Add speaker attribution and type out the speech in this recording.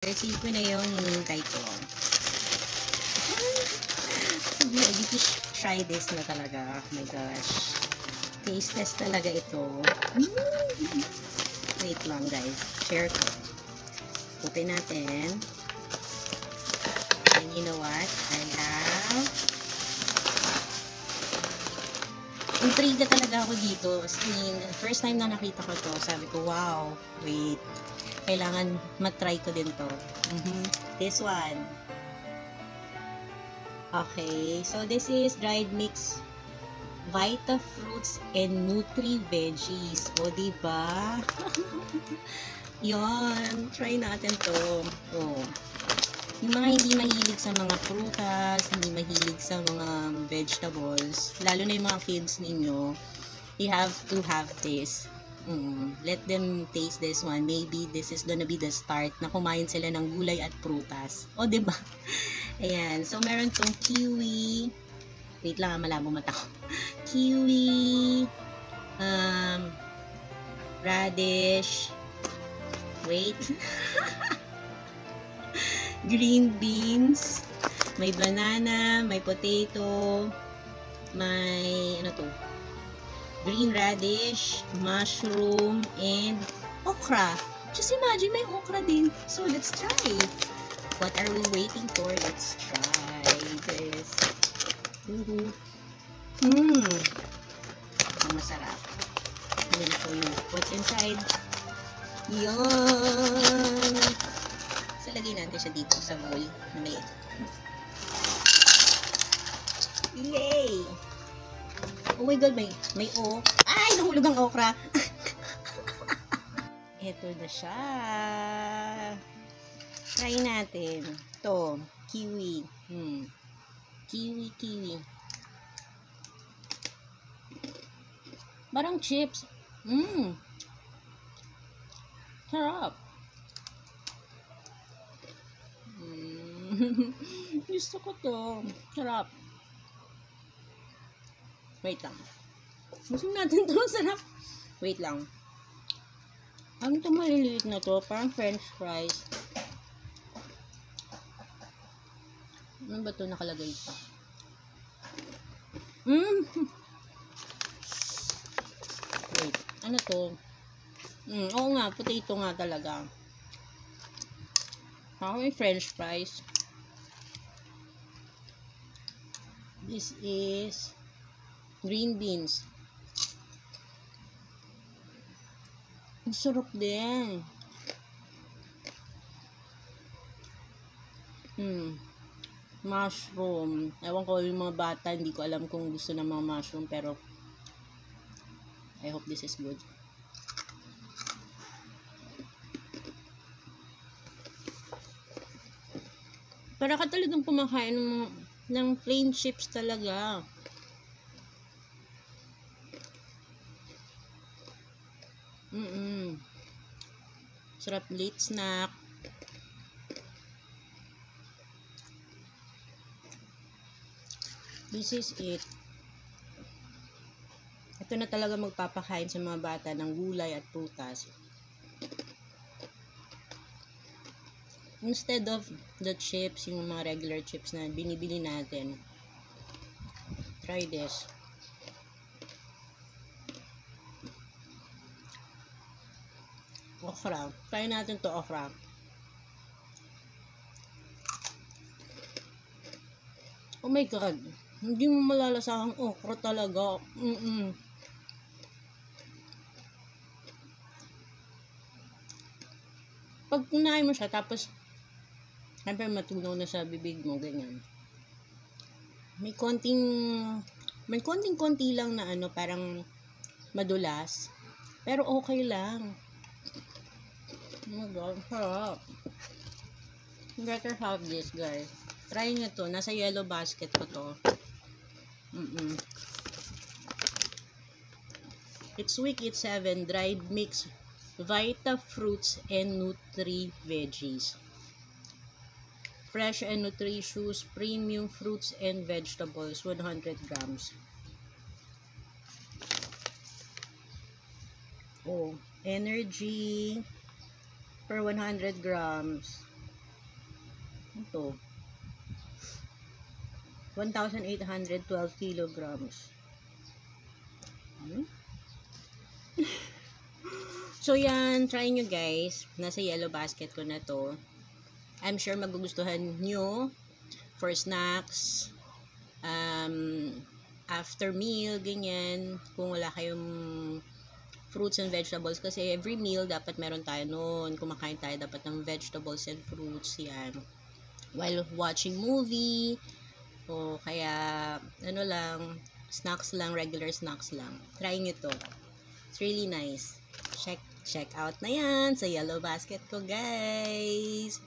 Speaker 1: Receive ko na yung hinintay ko. Ready to try this na talaga. Oh my gosh. Taste test talaga ito. Wait lang guys. Share ko. Open natin. And you know what? I have intriga talaga ako dito. As in, first time na nakita ko to, sabi ko, wow, wait. Kailangan matry ko din to. This one. Okay, so this is dried mix Vita fruits and Nutri veggies. O, diba? Yon, try natin to. Oh. Yung mga hindi mahilig sa mga prutas, hindi mahilig sa mga vegetables, lalo na yung mga kids ninyo, you have to have this. Let them taste this one. Maybe this is gonna be the start na kumain sila ng gulay at prutas. O, diba? Ayan. So, meron tong kiwi. Wait lang, malabo mata ko. Kiwi. Radish. Wait. Green beans. May banana. May potato. May, ano to? Green radish, mushroom, and okra. Just imagine may okra din. So, let's try. What are we waiting for? Let's try this. Ang masarap. Let me show you what's inside. Yan! So, lagay natin siya dito sa bowl na maliit. Yay! Oh my god, may ay, nahulog ang okra. Ito na siya. Try natin. Ito, kiwi. Kiwi. Parang chips. Sarap. Gusto ko to. Sarap. Wait lang. Gusto natin to. Sarap. Wait lang. Ano to maliliit na to? Parang french fries. Ano ba to nakalagay pa? Wait. Ano to? Oo nga. Potato nga talaga. Ako may french fries. This is green beans. Ang sarap din. Mushroom. Ewan ko yung mga bata, hindi ko alam kung gusto ng mga mushroom, pero I hope this is good. Para ka talagang kumakain ng plain chips talaga. Sarap late snack. This is it. Ito na talaga magpapakain sa mga bata ng gulay at prutas. Instead of the chips, yung mga regular chips na binibili natin. Try this. Okra. Try natin to okra. Oh my god. Hindi mo malalasa ang okra talaga. Pag kunain mo siya, tapos siyempre matunaw na sa bibig mo, ganyan. May konting-konti lang na ano, parang madulas. Pero okay lang. Oh my god, sarap. You better have this, guys. Try nyo to. Nasa yellow basket ko to. It's week 7. Dried mix Vita fruits and Nutri veggies. Fresh and nutritious premium fruits and vegetables, 100 grams. Oh, energy per 100 grams. Ito. 1,812 kilograms. So, yan. Try nyo, guys. Nasa yellow basket ko na to. I'm sure magugustuhan nyo for snacks, after meal, ganyan. Kung wala kayong fruits and vegetables, kasi every meal dapat meron tayo noon. Kumakain tayo dapat ng vegetables and fruits, yan. While watching movie, o kaya, ano lang, snacks lang, regular snacks lang. Try nyo to. It's really nice. Check out na yan sa yellow basket ko, guys.